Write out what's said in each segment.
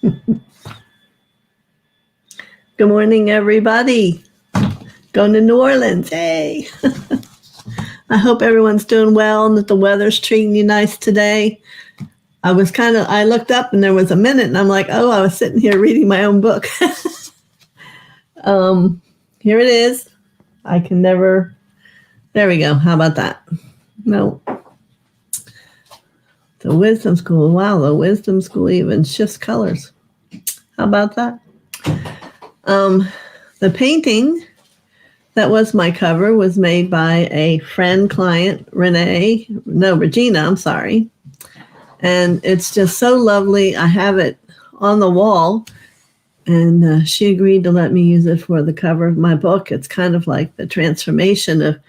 Good morning, everybody. Going to New Orleans. Hey. I hope everyone's doing well and that the weather's treating you nice today. I looked up and there was a minute and I'm like, oh, I was sitting here reading my own book. Here it is. There we go. How about that? No. The Wisdom School. Wow, the Wisdom School even shifts colors. How about that? The painting that was my cover was made by a friend, client, Regina, I'm sorry. And it's just so lovely. I have it on the wall, and she agreed to let me use it for the cover of my book. It's kind of like the transformation of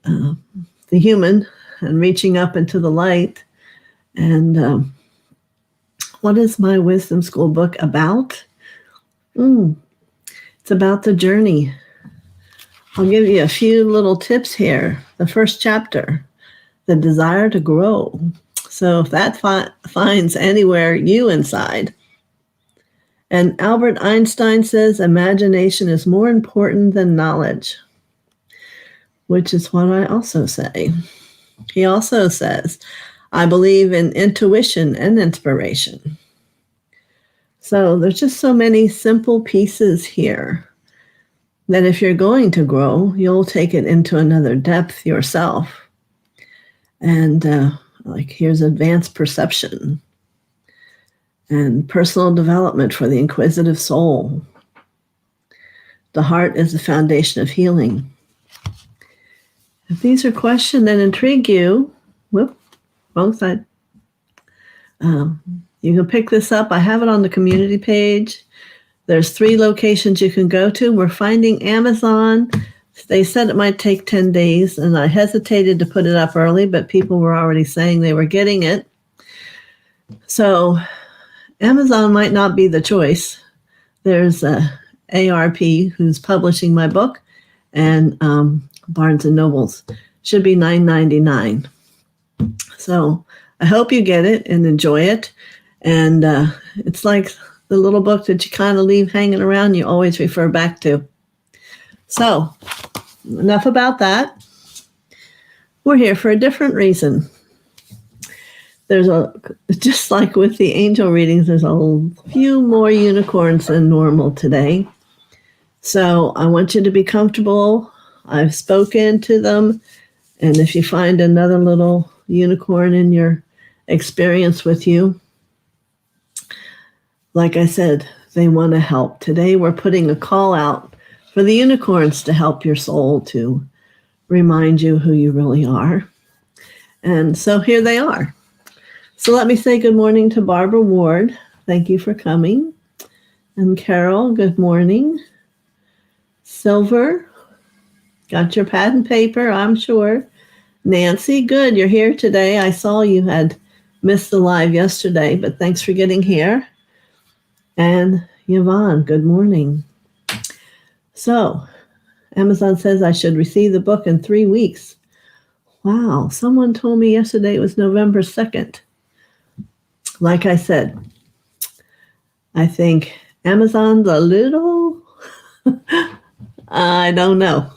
the human and reaching up into the light. And what is my Wisdom School book about? It's about the journey. I'll give you a few little tips here. The first chapter, the desire to grow. So if that finds anywhere you inside. And Albert Einstein says imagination is more important than knowledge, which is what I also say. He also says, I believe in intuition and inspiration. So there's just so many simple pieces here that if you're going to grow, you'll take it into another depth yourself. And here's advanced perception and personal development for the inquisitive soul. The heart is the foundation of healing. If these are questions that intrigue you, wrong side. You can pick this up. I have it on the community page. There's 3 locations you can go to. We're finding Amazon. They said it might take 10 days, and I hesitated to put it up early, but people were already saying they were getting it. So Amazon might not be the choice. There's ARP, who's publishing my book, and Barnes & Noble's. Should be $9.99. So I hope you get it and enjoy it. And it's like the little book that you kind of leave hanging around, you always refer back to. So enough about that. We're here for a different reason. Just like with the angel readings, there's a few more unicorns than normal today. So I want you to be comfortable. I've spoken to them. And if you find another little unicorn in your experience with you, like I said, they want to help. Today we're putting a call out for the unicorns to help your soul, to remind you who you really are. And so here they are. So let me say good morning to Barbara Ward. Thank you for coming. And Carol, good morning. Silver, got your pad and paper, I'm sure. Nancy, good, you're here today. I saw you had missed the live yesterday, but thanks for getting here. And Yvonne, good morning. So, Amazon says I should receive the book in 3 weeks. Wow, someone told me yesterday it was November 2nd. Like I said, I think Amazon's a little, I don't know.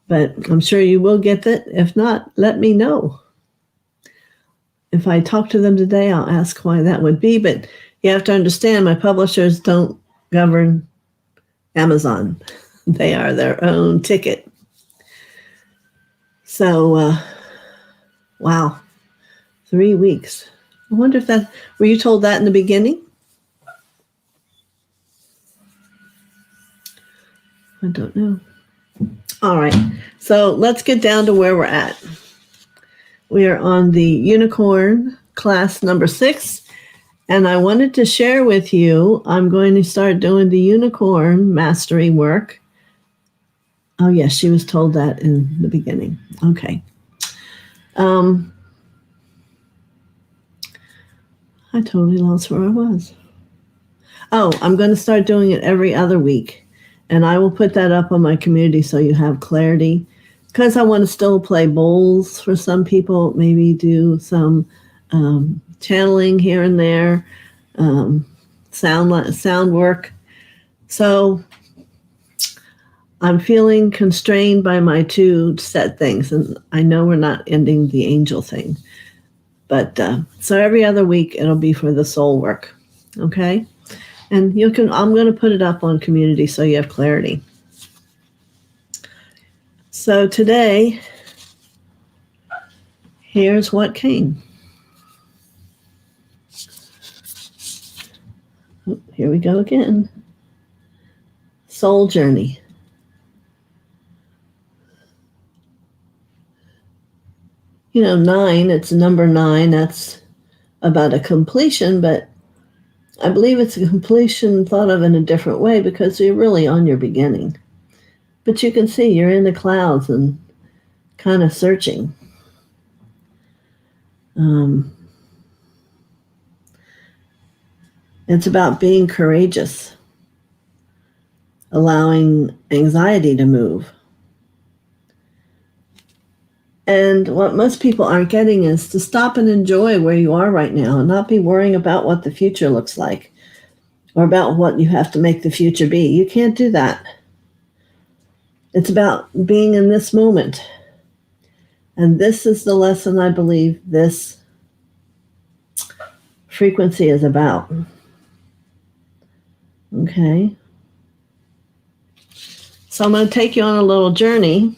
But I'm sure you will get it. If not, let me know. If I talk to them today, I'll ask why that would be. But you have to understand, my publishers don't govern Amazon. They are their own ticket. So, wow, 3 weeks. I wonder if were you told that in the beginning? I don't know. All right, so let's get down to where we're at. We are on the Unicorn class number 6, and I wanted to share with you, I'm going to start doing the Unicorn mastery work. Oh, yes, she was told that in the beginning. Okay. I totally lost where I was. Oh, I'm going to start doing it every other week. And I will put that up on my community so you have clarity. Because I want to still play bowls for some people, maybe do some channeling here and there. sound work. So I'm feeling constrained by my two set things, and I know we're not ending the angel thing. But so every other week it'll be for the soul work, okay? And I'm going to put it up on community so you have clarity. So today, here's what came. Here we go again. Soul journey. You know, 9, it's number 9. That's about a completion, but I believe it's a completion thought of in a different way because you're really on your beginning. But you can see you're in the clouds and kind of searching. It's about being courageous, allowing anxiety to move. And what most people aren't getting is to stop and enjoy where you are right now and not be worrying about what the future looks like or about what you have to make the future be. You can't do that. It's about being in this moment. And this is the lesson I believe this frequency is about. Okay? So I'm going to take you on a little journey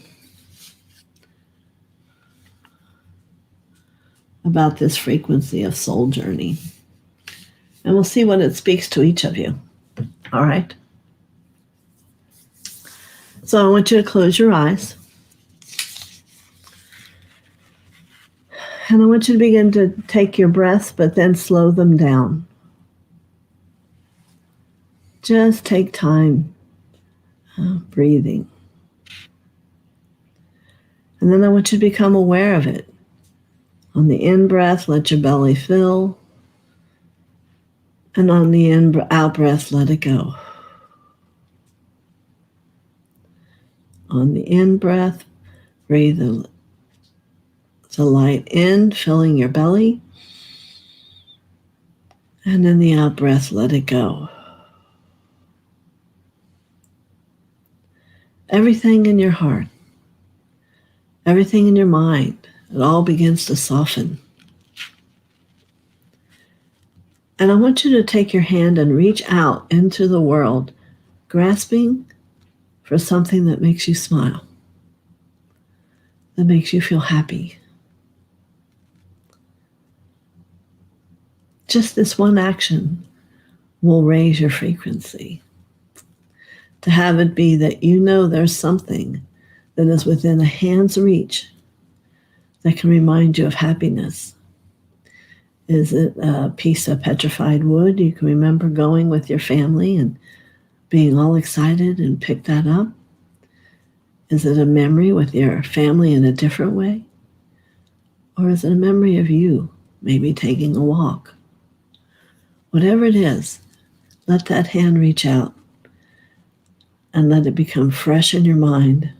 about this frequency of soul journey. And we'll see what it speaks to each of you. All right? So I want you to close your eyes. And I want you to begin to take your breaths, but then slow them down. Just take time breathing. And then I want you to become aware of it. On the in-breath, let your belly fill. And on the out-breath, let it go. On the in-breath, breathe the light in, filling your belly. And in the out-breath, let it go. Everything in your heart, everything in your mind, it all begins to soften. And I want you to take your hand and reach out into the world, grasping for something that makes you smile, that makes you feel happy. Just this one action will raise your frequency. To have it be that you know there's something that is within a hand's reach that can remind you of happiness. Is it a piece of petrified wood you can remember going with your family and being all excited and pick that up? Is it a memory with your family in a different way? Or is it a memory of you, maybe taking a walk? Whatever it is, let that hand reach out and let it become fresh in your mind.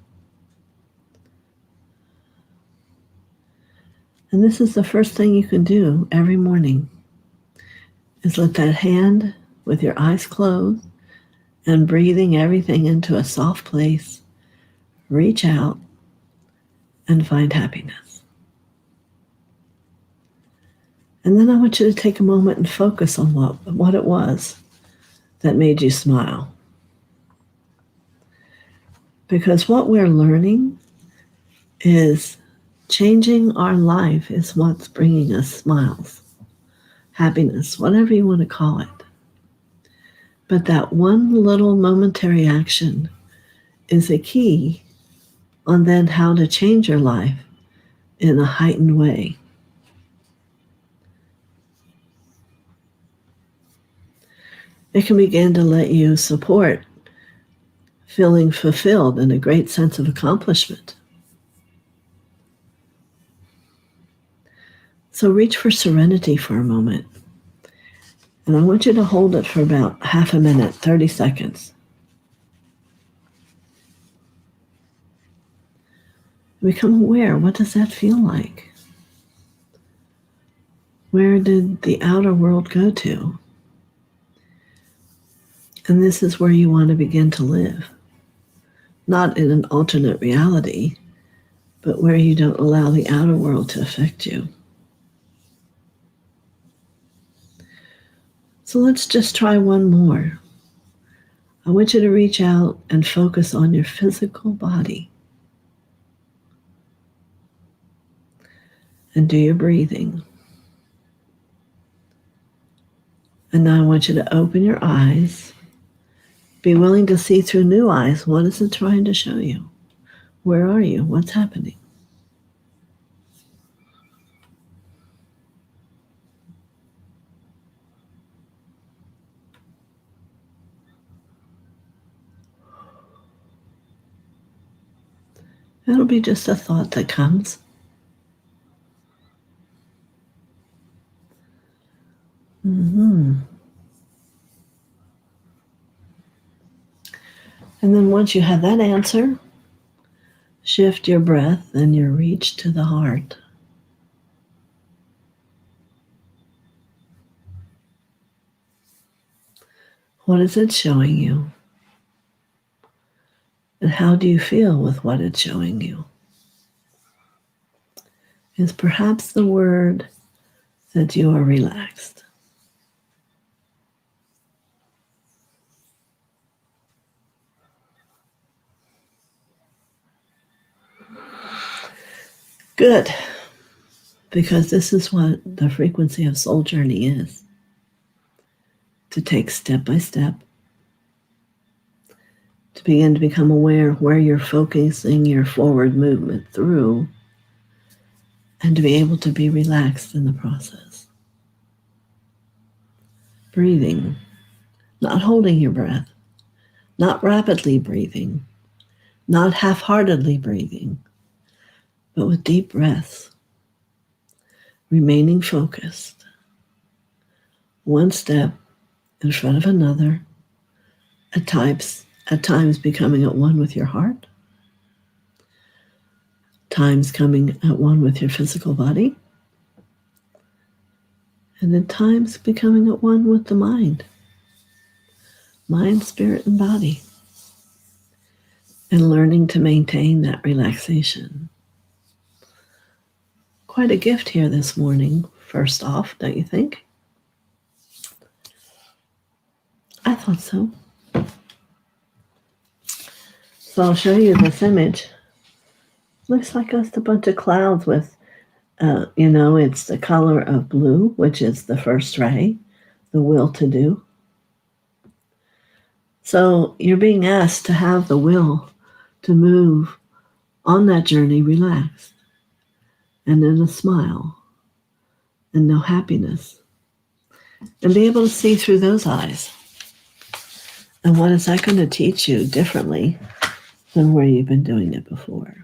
And this is the first thing you can do every morning, is let that hand, with your eyes closed and breathing everything into a soft place, reach out and find happiness. And then I want you to take a moment and focus on what it was that made you smile. Because what we're learning is changing our life is what's bringing us smiles, happiness, whatever you want to call it. But that one little momentary action is a key on then how to change your life in a heightened way. It can begin to let you support feeling fulfilled and a great sense of accomplishment. So reach for serenity for a moment. And I want you to hold it for about half a minute, 30 seconds. Become aware, what does that feel like? Where did the outer world go to? And this is where you want to begin to live. Not in an alternate reality, but where you don't allow the outer world to affect you. So let's just try one more. I want you to reach out and focus on your physical body. And do your breathing. And now I want you to open your eyes. Be willing to see through new eyes. What is it trying to show you? Where are you? What's happening? It'll be just a thought that comes. Mm-hmm. And then once you have that answer, shift your breath and your reach to the heart. What is it showing you? And how do you feel with what it's showing you? Is perhaps the word that you are relaxed. Good. Because this is what the frequency of soul journey is. To take step by step. To begin to become aware where you're focusing your forward movement through. And to be able to be relaxed in the process. Breathing. Not holding your breath. Not rapidly breathing. Not half-heartedly breathing. But with deep breaths. Remaining focused. One step in front of another. At times becoming at one with your heart. Times coming at one with your physical body. And at times becoming at one with the mind. Mind, spirit, and body. And learning to maintain that relaxation. Quite a gift here this morning, first off, don't you think? I thought so. So I'll show you this image. Looks like just a bunch of clouds with, it's the color of blue, which is the first ray, the will to do. So you're being asked to have the will to move on that journey relaxed and in a smile and no happiness and be able to see through those eyes. And what is that going to teach you differently than where you've been doing it before?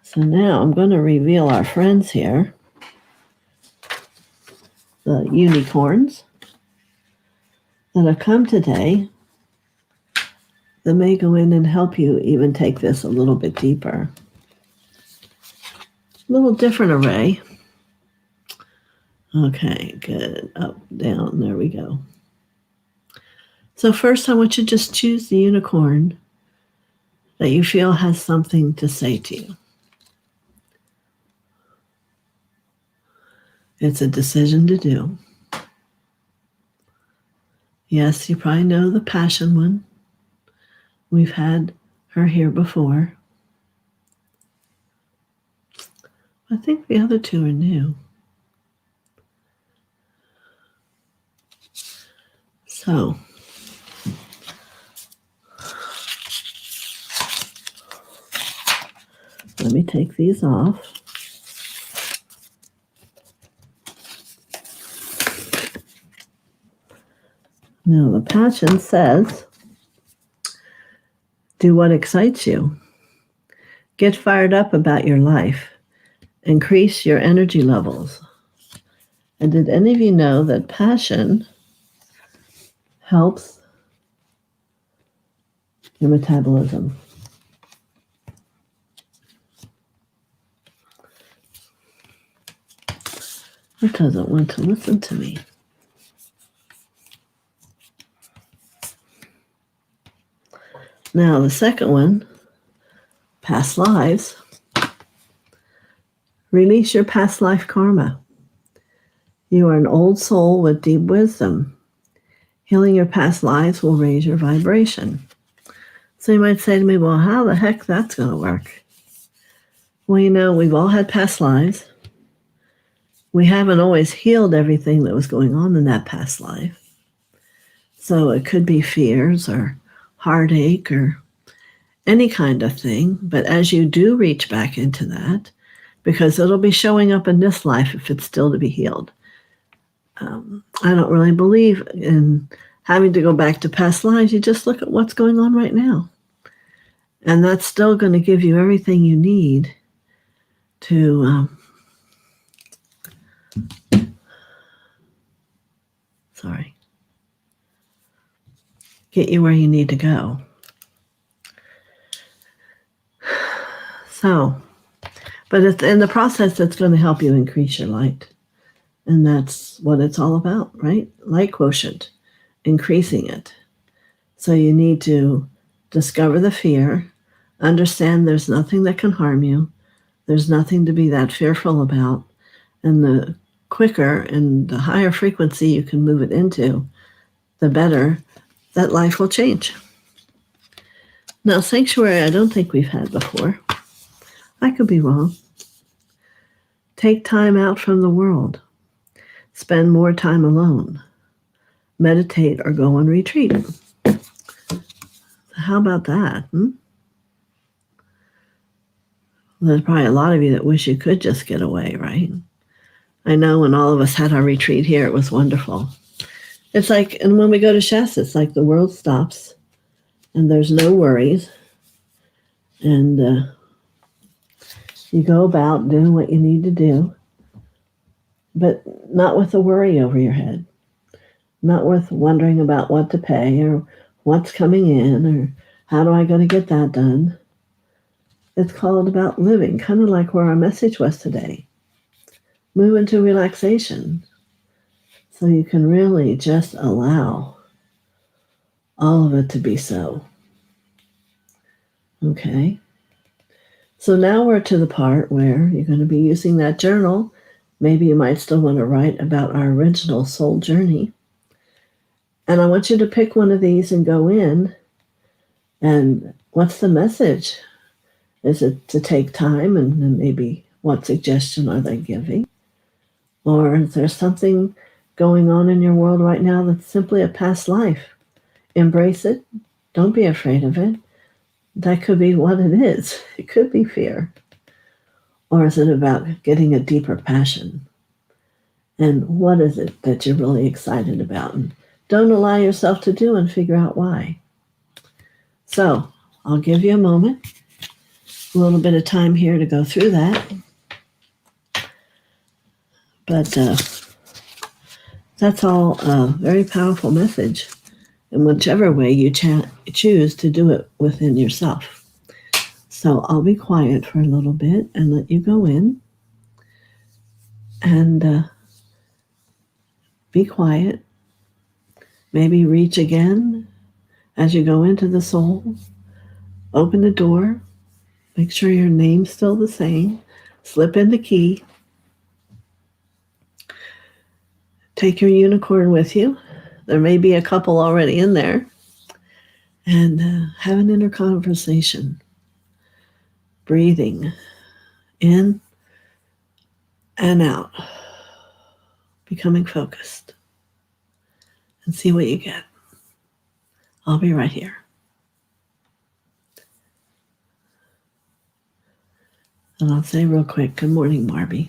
So now I'm going to reveal our friends here, the unicorns that have come today that may go in and help you even take this a little bit deeper. A little different array. Okay, good. Up, down, there we go. So first I want you to just choose the unicorn that you feel has something to say to you. It's a decision to do. Yes, you probably know the passion one. We've had her here before. I think the other two are new. So, let me take these off. Now, the passion says, do what excites you. Get fired up about your life. Increase your energy levels. And did any of you know that passion helps your metabolism? It doesn't want to listen to me. Now, the second one, past lives. Release your past life karma. You are an old soul with deep wisdom. Healing your past lives will raise your vibration. So you might say to me, well, how the heck that's going to work? Well, you know, we've all had past lives. We haven't always healed everything that was going on in that past life. So it could be fears or heartache or any kind of thing. But as you do reach back into that, because it'll be showing up in this life if it's still to be healed. I don't really believe in having to go back to past lives. You just look at what's going on right now. And that's still going to give you everything you need to, get you where you need to go. So, but it's in the process, it's going to help you increase your light. And that's what it's all about, right? Light quotient, increasing it. So you need to discover the fear, understand there's nothing that can harm you. There's nothing to be that fearful about. And the quicker and the higher frequency you can move it into, the better that life will change. Now, sanctuary, I don't think we've had before. I could be wrong. Take time out from the world. Spend more time alone. Meditate or go on retreat. How about that? There's probably a lot of you that wish you could just get away, right? I know when all of us had our retreat here, it was wonderful. It's like, and when we go to Shasta, it's like the world stops and there's no worries. And you go about doing what you need to do, but not with a worry over your head. Not with wondering about what to pay or what's coming in or how do I going to get that done. It's called about living, kind of like where our message was today. Move into relaxation so you can really just allow all of it to be so. Okay? So now we're to the part where you're going to be using that journal. Maybe you might still want to write about our original soul journey. And I want you to pick one of these and go in. And what's the message? Is it to take time and then maybe what suggestion are they giving? Or is there something going on in your world right now that's simply a past life? Embrace it. Don't be afraid of it. That could be what it is. It could be fear. Or is it about getting a deeper passion? And what is it that you're really excited about? And don't allow yourself to do and figure out why. So I'll give you a moment, a little bit of time here to go through that. But that's all a very powerful message. In whichever way you choose to do it within yourself. So I'll be quiet for a little bit and let you go in and be quiet. Maybe reach again as you go into the soul. Open the door. Make sure your name's still the same. Slip in the key. Take your unicorn with you. There may be a couple already in there. And have an inner conversation. Breathing in and out. Becoming focused. And see what you get. I'll be right here. And I'll say real quick, good morning, Marby.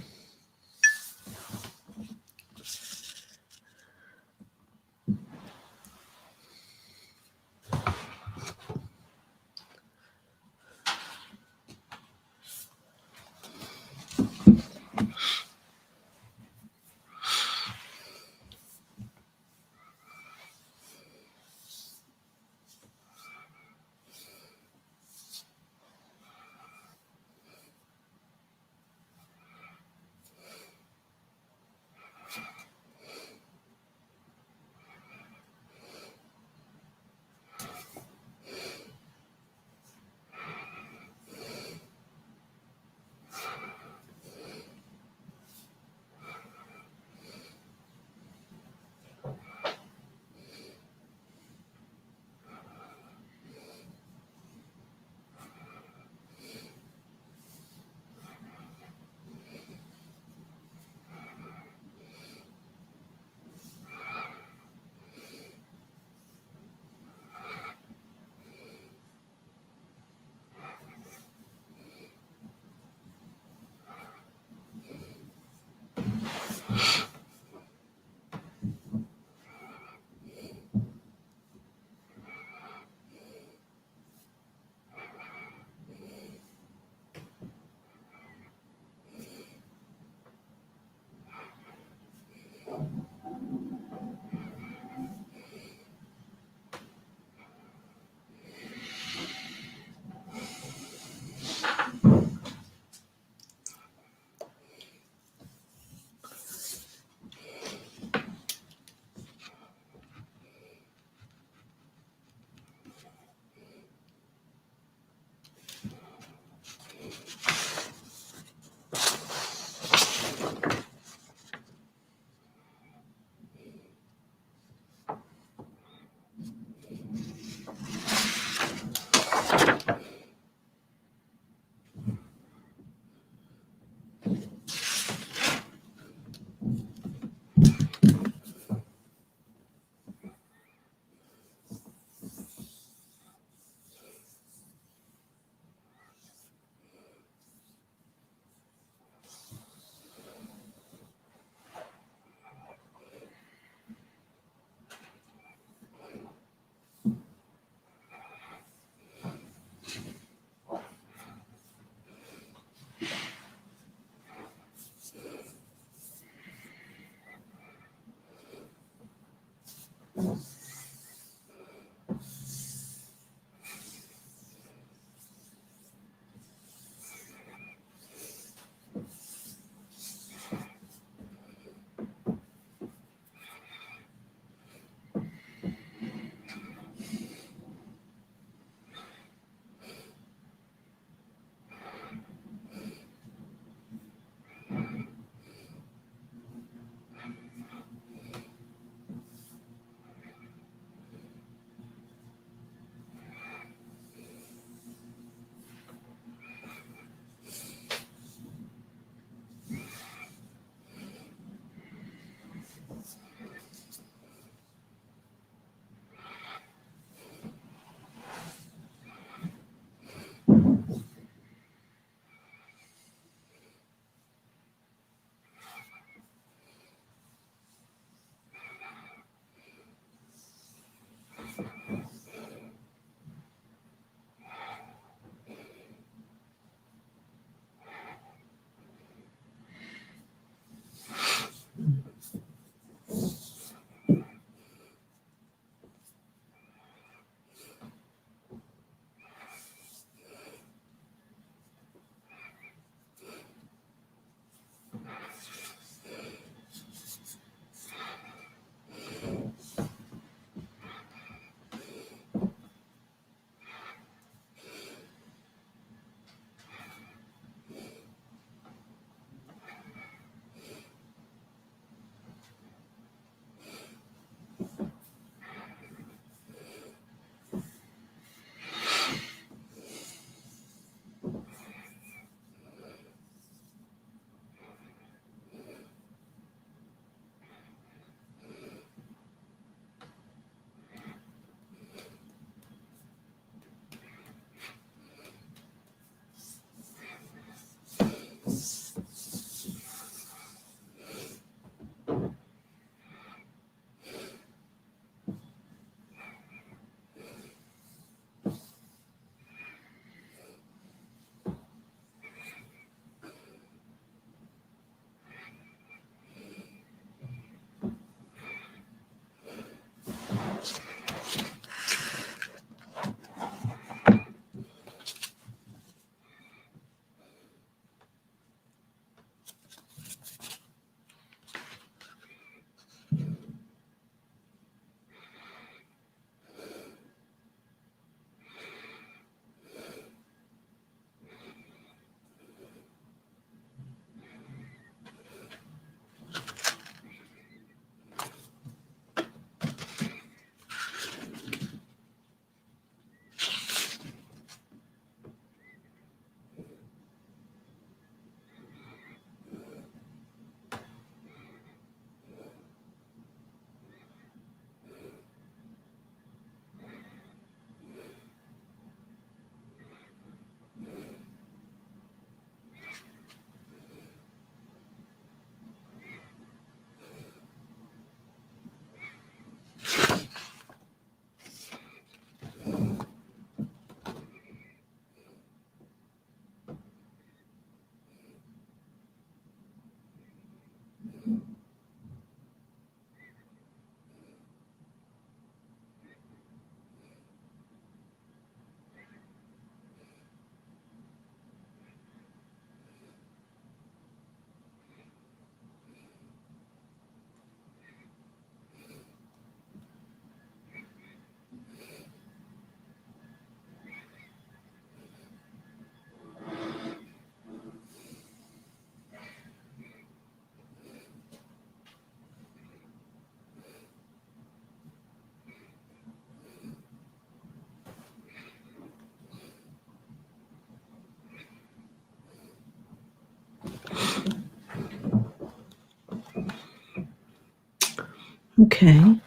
Okay.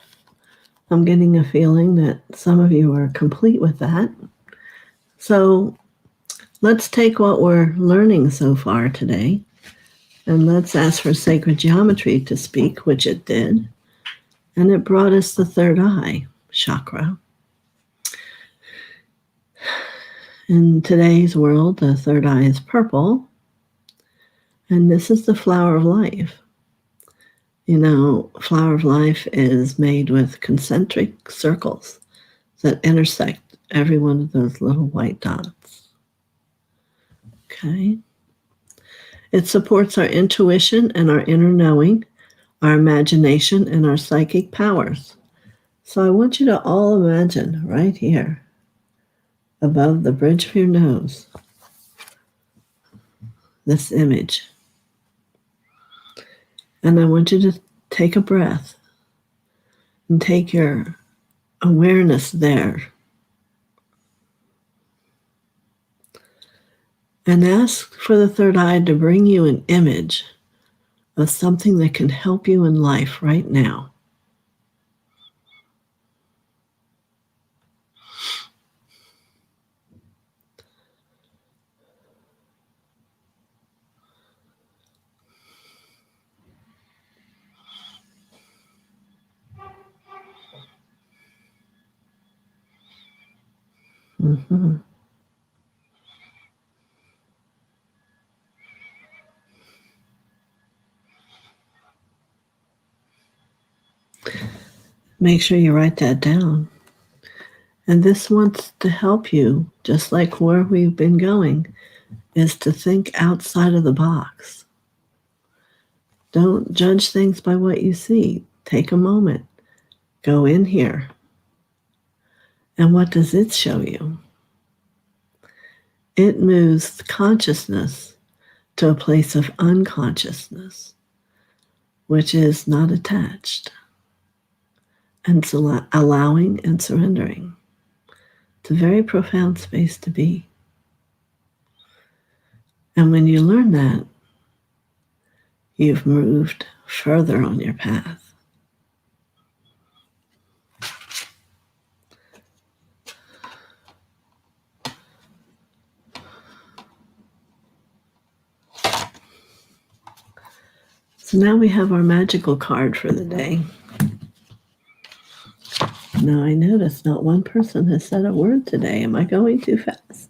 I'm getting a feeling that some of you are complete with that. So let's take what we're learning so far today, and let's ask for sacred geometry to speak, which it did. And it brought us the third eye chakra. In today's world, the third eye is purple, and this is the flower of life. Flower of Life is made with concentric circles that intersect every one of those little white dots. Okay. It supports our intuition and our inner knowing, our imagination and our psychic powers. So I want you to all imagine right here, above the bridge of your nose, this image. And I want you to take a breath and take your awareness there. And ask for the third eye to bring you an image of something that can help you in life right now. Mm-hmm. Make sure you write that down. And this wants to help you, just like where we've been going, is to think outside of the box. Don't judge things by what you see. Take a moment. Go in here. And what does it show you? It moves consciousness to a place of unconsciousness, which is not attached. And it's allowing and surrendering. It's a very profound space to be. And when you learn that, you've moved further on your path. So now we have our magical card for the day. Now I notice not one person has said a word today. Am I going too fast?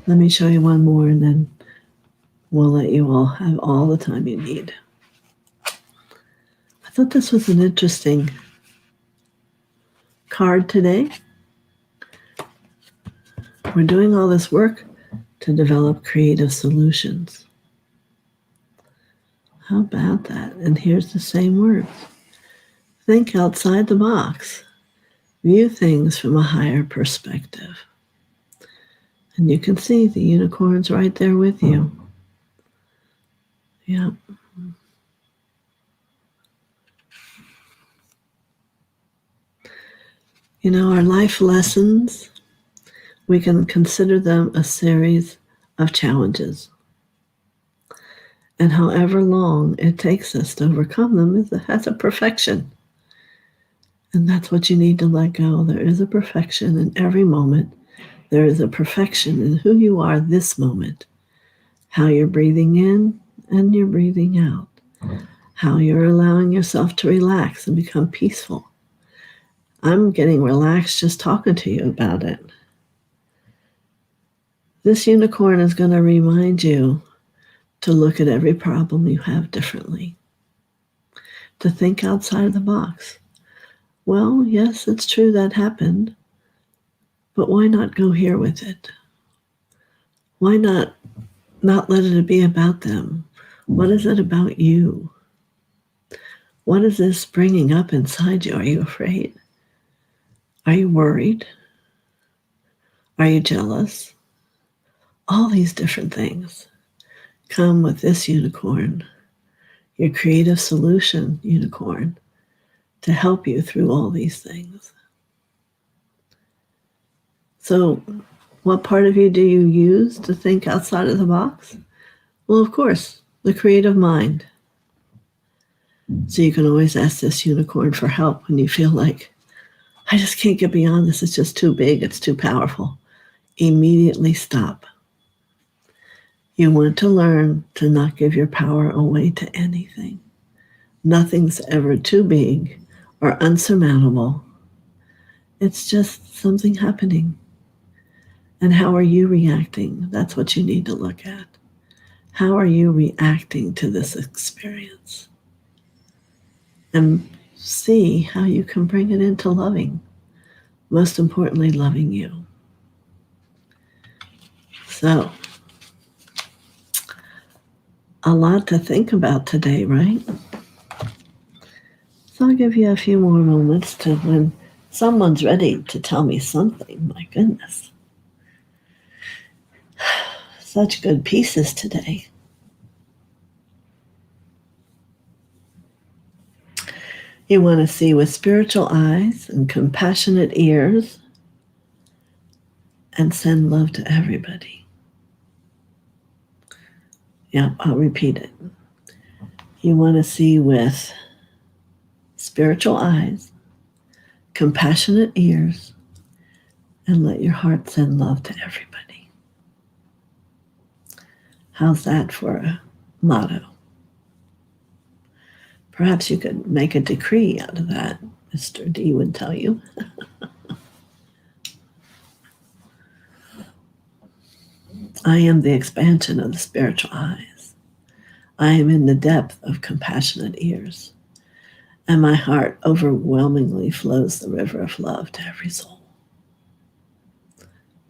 Let me show you one more and then we'll let you all have all the time you need. I thought this was an interesting card today. We're doing all this work to develop creative solutions. How about that? And here's the same words. Think outside the box. View things from a higher perspective. And you can see the unicorns right there with you. Yeah. Our life lessons, we can consider them a series of challenges. And however long it takes us to overcome them, it has a perfection. And that's what you need to let go. There is a perfection in every moment. There is a perfection in who you are this moment. How you're breathing in and you're breathing out. How you're allowing yourself to relax and become peaceful. I'm getting relaxed just talking to you about it. This unicorn is going to remind you to look at every problem you have differently. To think outside of the box. Well, yes, it's true that happened. But why not go here with it? Why not let it be about them? What is it about you? What is this bringing up inside you? Are you afraid? Are you worried? Are you jealous? All these different things come with this unicorn, your creative solution unicorn, to help you through all these things. So, what part of you do you use to think outside of the box? Well, of course, the creative mind. So you can always ask this unicorn for help when you feel like, I just can't get beyond this. It's just too big. It's too powerful. Immediately stop. You want to learn to not give your power away to anything. Nothing's ever too big or unsurmountable. It's just something happening. And how are you reacting? That's what you need to look at. How are you reacting to this experience? and see how you can bring it into loving. Most importantly, loving you. So, a lot to think about today, right? So I'll give you a few more moments to when someone's ready to tell me something. My goodness. Such good pieces today. You want to see with spiritual eyes and compassionate ears and send love to everybody. Yeah, I'll repeat it. You want to see with spiritual eyes, compassionate ears, and let your heart send love to everybody. How's that for a motto? Perhaps you could make a decree out of that, Mr. D would tell you. I am the expansion of the spiritual eyes. I am in the depth of compassionate ears. And my heart overwhelmingly flows the river of love to every soul.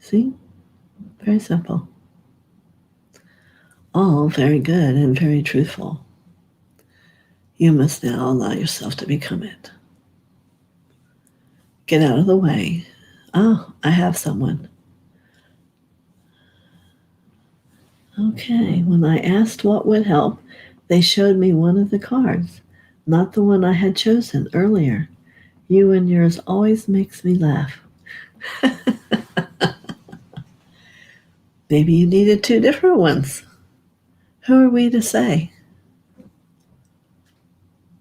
See? Very simple. All very good and very truthful. You must now allow yourself to become it. Get out of the way. Oh, I have someone. Okay, when I asked what would help, they showed me one of the cards, not the one I had chosen earlier. You and yours always makes me laugh. Maybe you needed two different ones. Who are we to say?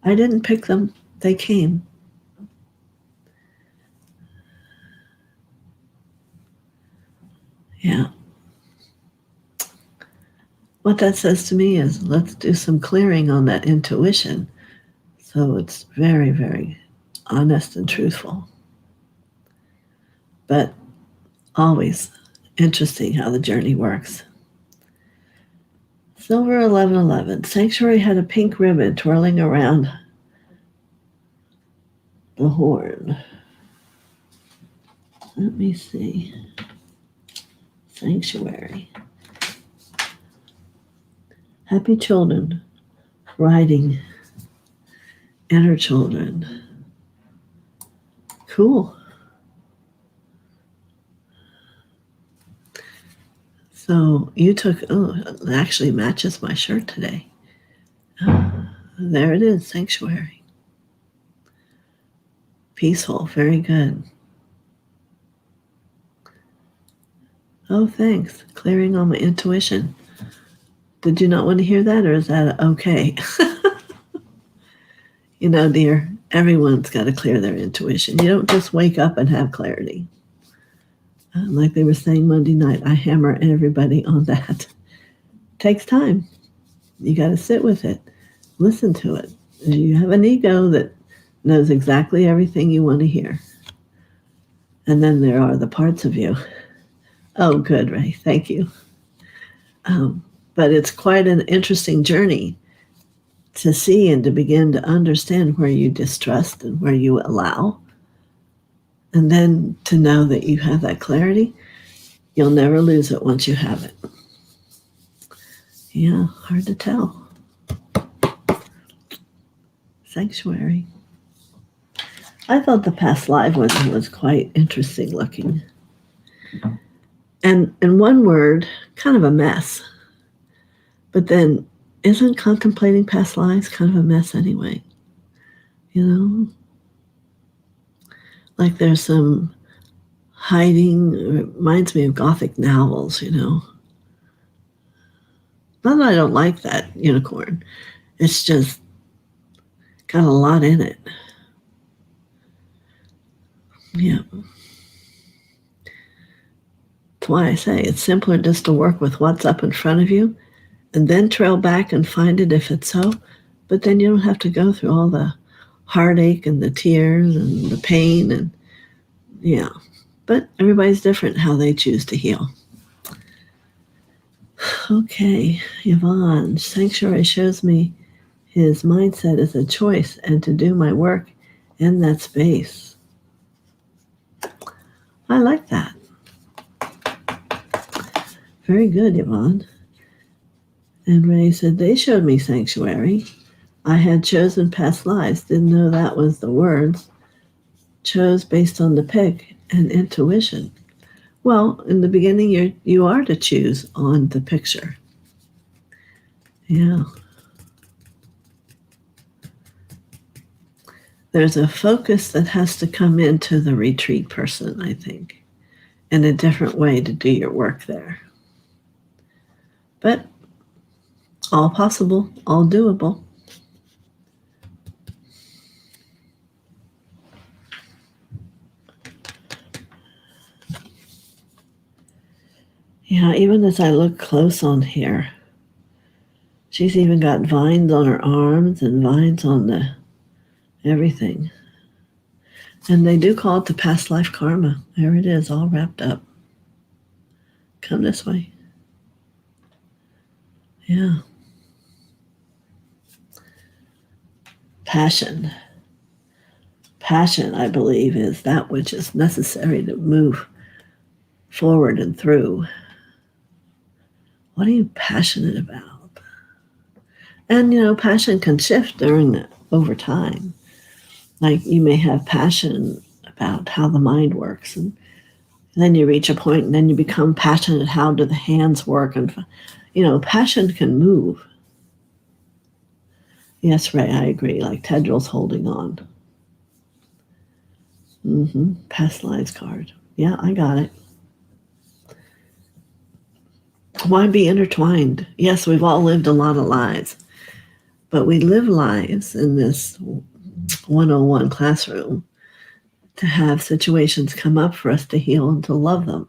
I didn't pick them. They came. Yeah. What that says to me is let's do some clearing on that intuition so it's very, very honest and truthful. But always interesting how the journey works. Silver 1111. Sanctuary had a pink ribbon twirling around the horn. Let me see. Sanctuary. Happy children riding inner children. Cool. So you took, it actually matches my shirt today. There it is, sanctuary. Peaceful, very good. Oh, thanks. Clearing on my intuition. Did you not want to hear that, or is that okay? You know, dear, everyone's got to clear their intuition. You don't just wake up and have clarity. Like they were saying Monday night, I hammer everybody on that. It takes time. You got to sit with it. Listen to it. You have an ego that knows exactly everything you want to hear. And then there are the parts of you. Oh, good, Ray. Thank you. But it's quite an interesting journey to see and to begin to understand where you distrust and where you allow. And then to know that you have that clarity, you'll never lose it once you have it. Yeah, hard to tell. Sanctuary. I thought the past live one was quite interesting looking. And in one word, kind of a mess. But then, isn't contemplating past lives kind of a mess anyway? You know? Like there's some hiding, it reminds me of Gothic novels, you know. Not that I don't like that unicorn. It's just got a lot in it. Yeah. That's why I say it's simpler just to work with what's up in front of you and then trail back and find it if it's so. But then you don't have to go through all the heartache and the tears and the pain and yeah. But everybody's different how they choose to heal. Okay, Yvonne, sanctuary shows me His mindset is a choice and to do my work in that space. I like that. Very good, Yvonne. And Ray said, they showed me sanctuary. I had chosen past lives. Didn't know that was the words. Chose based on the pick and intuition. Well, in the beginning, you are to choose on the picture. Yeah. There's a focus that has to come into the retreat person, I think, in a different way to do your work there. But all possible, all doable. Yeah, even as I look close on here, she's even got vines on her arms and vines on the everything. And they do call it the past life karma. There it is, all wrapped up. Come this way. Yeah. Passion. Passion, I believe, is that which is necessary to move forward and through. What are you passionate about? And, passion can shift over time. Like you may have passion about how the mind works, and then you reach a point and then you become passionate. How do the hands work? And, passion can move. Yes, Ray, I agree. Like Tedrill's holding on. Past lives card. Yeah, I got it. Why be intertwined? Yes, we've all lived a lot of lives, but we live lives in this 101 classroom to have situations come up for us to heal and to love them.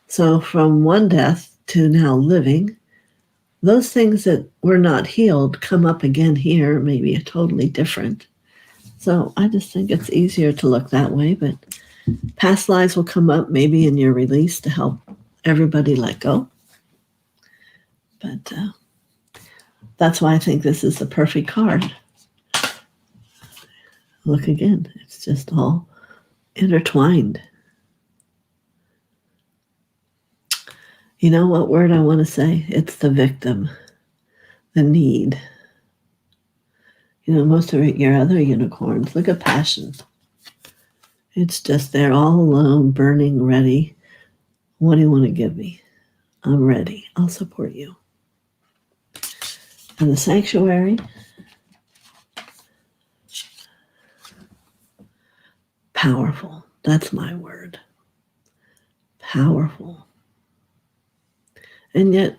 So from one death to now living, those things that were not healed come up again here, maybe a totally different. So I just think it's easier to look that way, but past lives will come up maybe in your release to help everybody let go. But that's why I think this is the perfect card. Look again, it's just all intertwined. You know what word I want to say? It's the victim, the need. Most of your other unicorns, look at passion. It's just they're all alone, burning, ready. What do you want to give me? I'm ready. I'll support you. And the sanctuary, powerful. That's my word. Powerful. And yet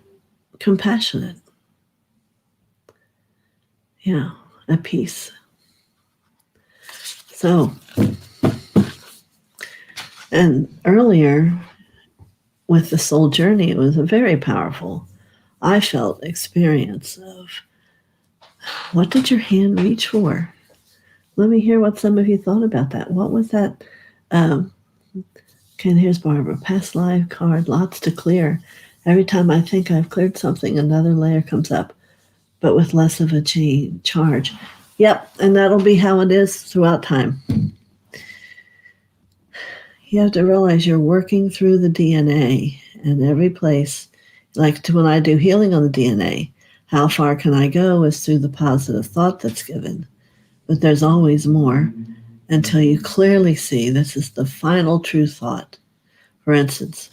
compassionate. Yeah, at peace. So, and earlier with the soul journey, it was a very powerful, I felt, experience of what did your hand reach for? Let me hear what some of you thought about that. What was that? Okay, here's Barbara. Past life card, lots to clear. Every time I think I've cleared something, another layer comes up, but with less of a charge. Yep, and that'll be how it is throughout time. You have to realize you're working through the DNA, and every place, like when I do healing on the DNA, how far can I go is through the positive thought that's given. But there's always more until you clearly see this is the final true thought. For instance,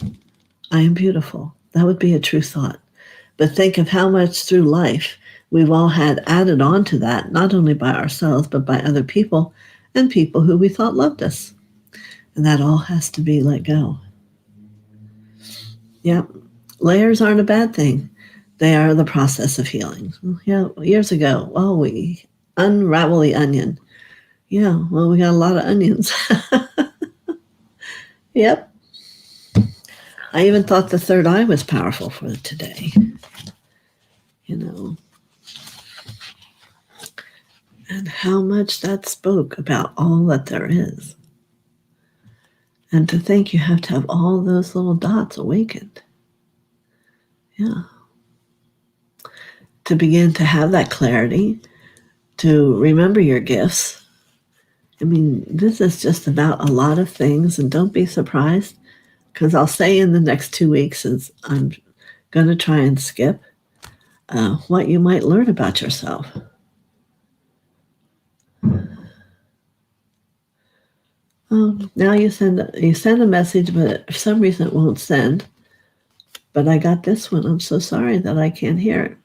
I am beautiful. That would be a true thought. But think of how much through life we've all had added on to that, not only by ourselves, but by other people and people who we thought loved us. And that all has to be let go. Yep. Layers aren't a bad thing. They are the process of healing. Yeah, years ago, we unravel the onion. Yeah, well, we got a lot of onions. Yep. I even thought the third eye was powerful for today. And how much that spoke about all that there is. And to think you have to have all those little dots awakened. Yeah. to begin to have that clarity, to remember your gifts. I mean, this is just about a lot of things, and don't be surprised, because I'll say in the next 2 weeks, as I'm going to try and skip, what you might learn about yourself. Now you send a message, but for some reason it won't send. But I got this one. I'm so sorry that I can't hear it.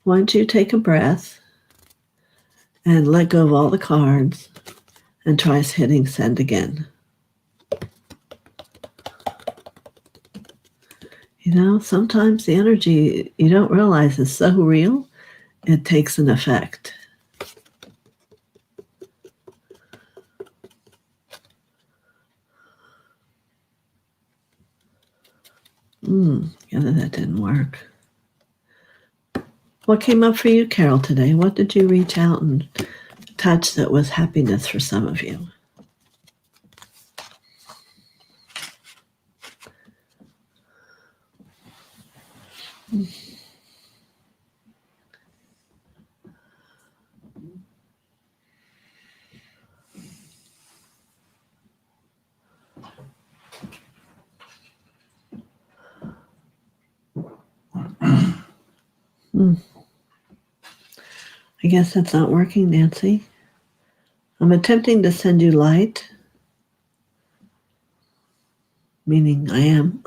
Why don't you take a breath and let go of all the cards and try hitting send again. You know, sometimes the energy you don't realize is so real, it takes an effect. Yeah, that didn't work. What came up for you, Carol, today? What did you reach out and touch that was happiness for some of you? I guess that's not working, Nancy. I'm attempting to send you light, meaning I am.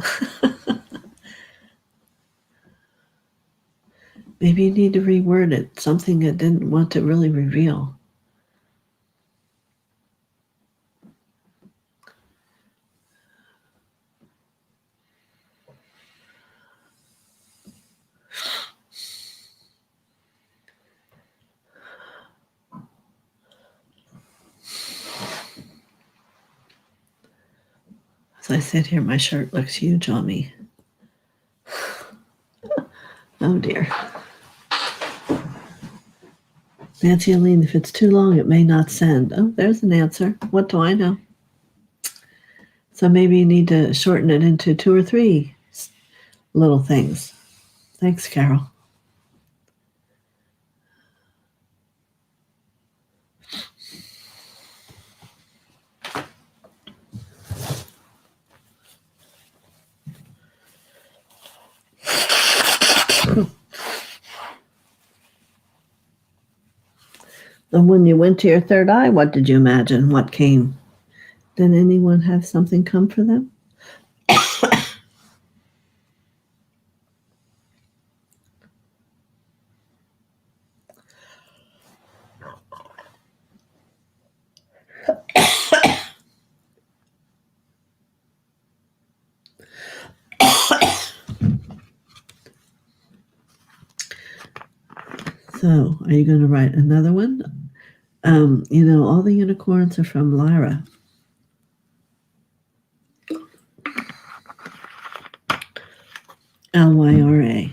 Maybe you need to reword it, something it didn't want to really reveal. As I sit here, my shirt looks huge on me. Oh dear. Nancy Aline, if it's too long, it may not send. Oh, there's an answer. What do I know? So maybe you need to shorten it into 2 or 3 little things. Thanks, Carol. And when you went to your third eye, what did you imagine? What came? Did anyone have something come for them? So, are you going to write another one? You know, all the unicorns are from Lyra. Lyra.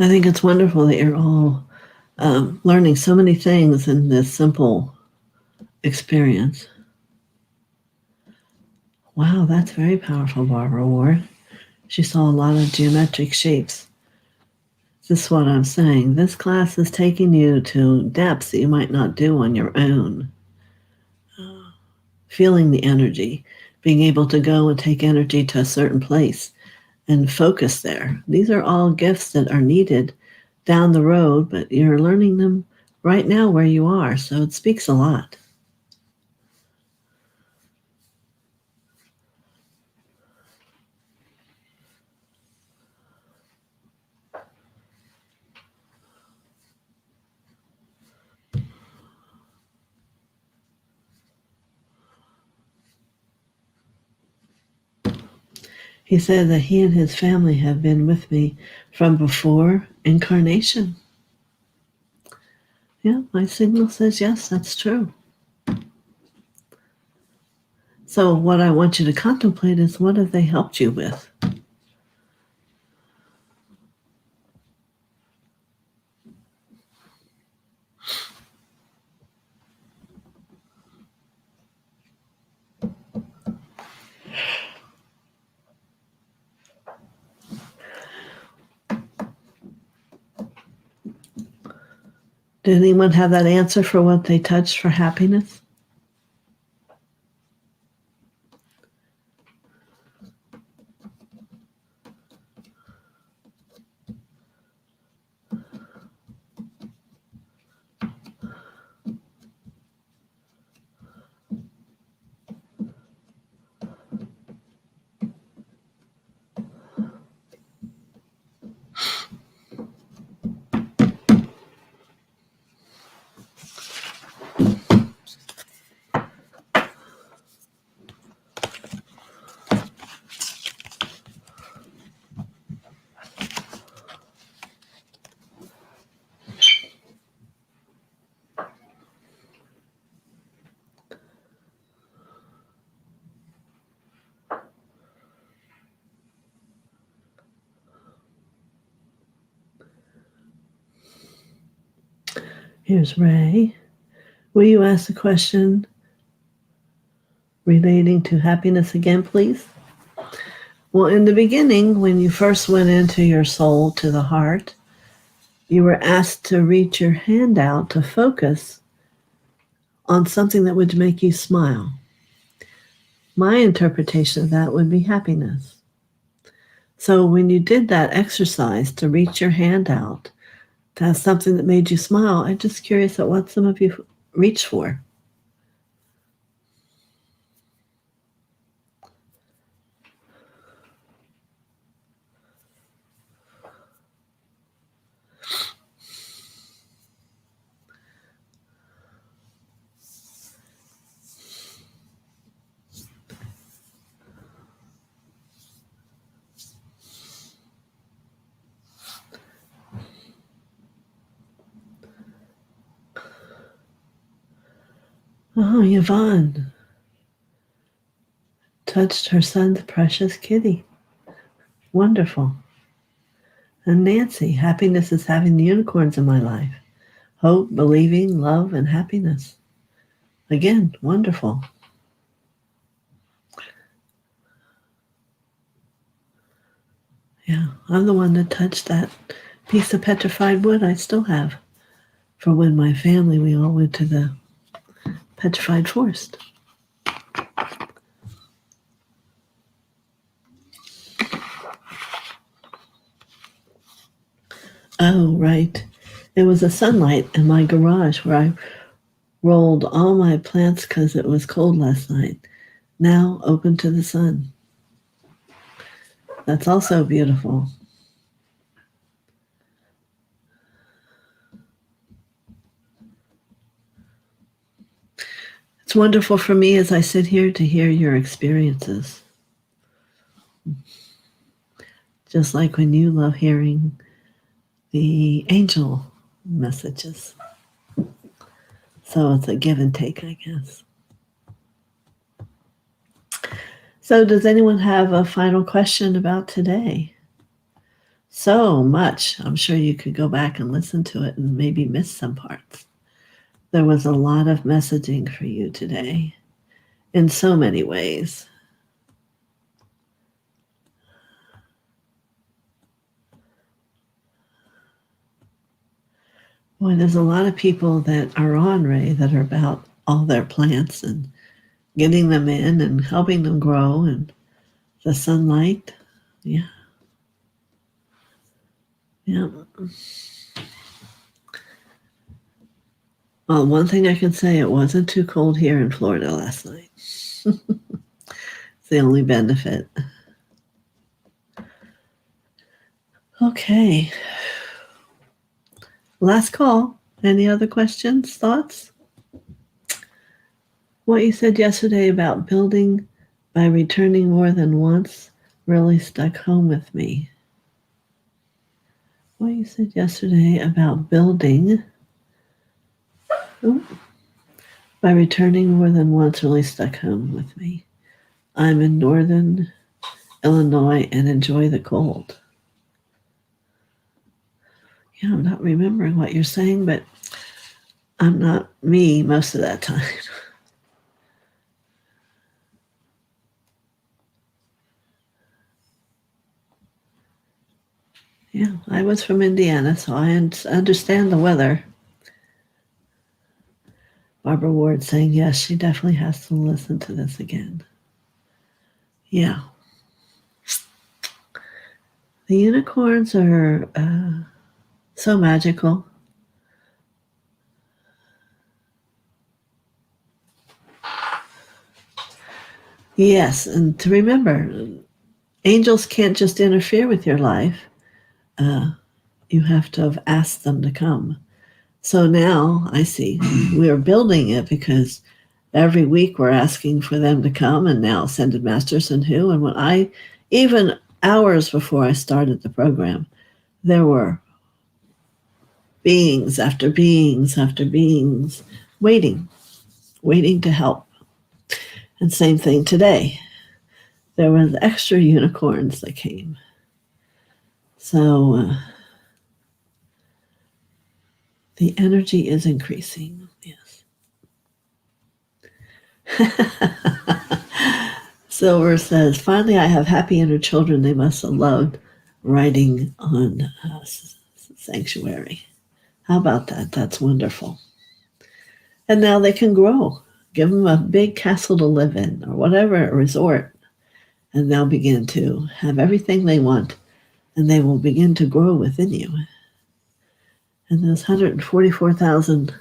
I think it's wonderful that you're all learning so many things in this simple experience. Wow, that's very powerful, Barbara Ward. She saw a lot of geometric shapes. This is what I'm saying. This class is taking you to depths that you might not do on your own. Feeling the energy, being able to go and take energy to a certain place and focus there. These are all gifts that are needed down the road, but you're learning them right now where you are, so it speaks a lot. He said that he and his family have been with me from before incarnation. Yeah, my signal says yes, that's true. So what I want you to contemplate is, what have they helped you with? Did anyone have that answer for what they touched for happiness? Here's Ray. Will you ask the question relating to happiness again, please? Well, in the beginning, when you first went into your soul, to the heart, you were asked to reach your hand out to focus on something that would make you smile. My interpretation of that would be happiness. So when you did that exercise to reach your hand out to have something that made you smile, I'm just curious at what some of you reached for. Oh, Yvonne touched her son's precious kitty. Wonderful. And Nancy, happiness is having the unicorns in my life. Hope, believing, love, and happiness. Again, wonderful. Yeah, I'm the one that touched that piece of petrified wood I still have for when my family, we all went to the petrified forest. Oh, right. It was a sunlight in my garage where I rolled all my plants because it was cold last night. Now open to the sun. That's also beautiful. It's wonderful for me as I sit here to hear your experiences. Just like when you love hearing the angel messages. So it's a give and take, I guess. So does anyone have a final question about today? So much. I'm sure you could go back and listen to it and maybe miss some parts. There was a lot of messaging for you today in so many ways. Boy, there's a lot of people that are on, Ray, that are about all their plants and getting them in and helping them grow and the sunlight. Yeah. Yeah. Well, one thing I can say, it wasn't too cold here in Florida last night. It's the only benefit. Okay. Last call. Any other questions, thoughts? What you said yesterday about building by returning more than once really stuck home with me. What you said yesterday about building Oh, by returning more than once, really stuck home with me. I'm in northern Illinois and enjoy the cold. Yeah, I'm not remembering what you're saying, but I'm not me most of that time. Yeah, I was from Indiana, so I understand the weather. Barbara Ward saying, yes, she definitely has to listen to this again. Yeah. The unicorns are so magical. Yes, and to remember, angels can't just interfere with your life. You have to have asked them to come. So now I see we're building it because every week we're asking for them to come, and now Ascended Masters and who. And when even hours before I started the program, there were beings after beings after beings waiting to help. And same thing today. There was extra unicorns that came. So the energy is increasing. Yes. Silver says, finally I have happy inner children. They must have loved writing on Sanctuary. How about that? That's wonderful. And now they can grow. Give them a big castle to live in or whatever, a resort. And they'll begin to have everything they want. And they will begin to grow within you. And those 144,000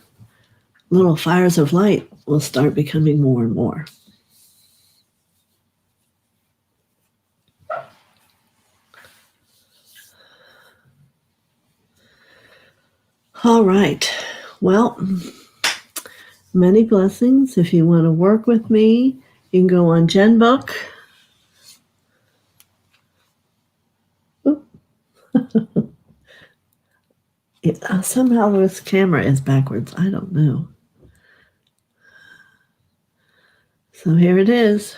little fires of light will start becoming more and more. All right. Well, many blessings. If you want to work with me, you can go on GenBook. Somehow this camera is backwards. I don't know. So here it is.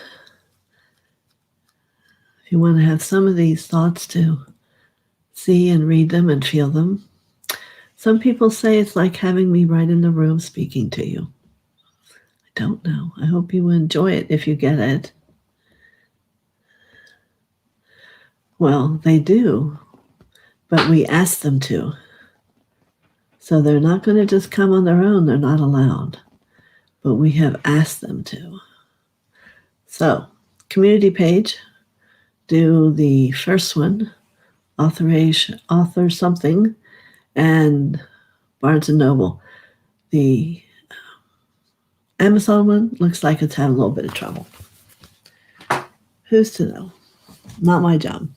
If you want to have some of these thoughts to see and read them and feel them. Some people say it's like having me right in the room speaking to you. I don't know. I hope you enjoy it if you get it. Well, they do, but we ask them to. So they're not going to just come on their own. They're not allowed. But we have asked them to. So, community page, do the first one, author something, and Barnes & Noble. The Amazon one looks like it's having a little bit of trouble. Who's to know? Not my job.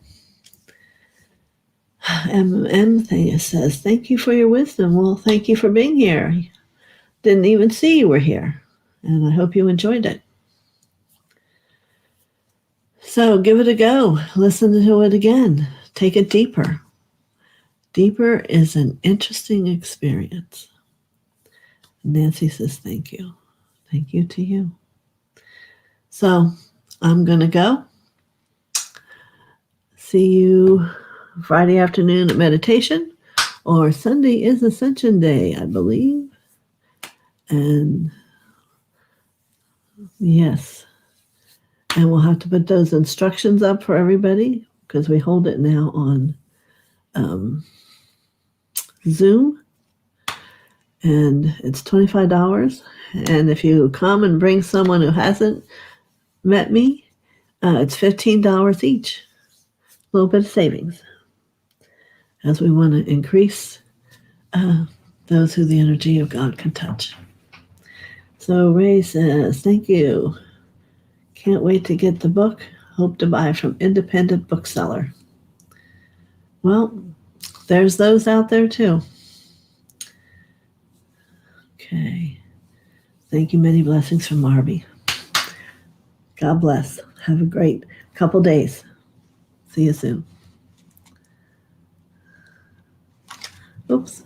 M thing says, thank you for your wisdom. Well, thank you for being here. Didn't even see you were here. And I hope you enjoyed it. So give it a go. Listen to it again. Take it deeper. Deeper is an interesting experience. Nancy says, thank you. Thank you to you. So I'm going to go. See you Friday afternoon at meditation, or Sunday is Ascension Day, I believe. And yes, and we'll have to put those instructions up for everybody because we hold it now on Zoom. And it's $25. And if you come and bring someone who hasn't met me, it's $15 each. A little bit of savings as we want to increase those who the energy of God can touch. So Ray says, thank you. Can't wait to get the book. Hope to buy from independent bookseller. Well, there's those out there too. Okay. Thank you. Many blessings from Marby. God bless. Have a great couple days. See you soon. Oops.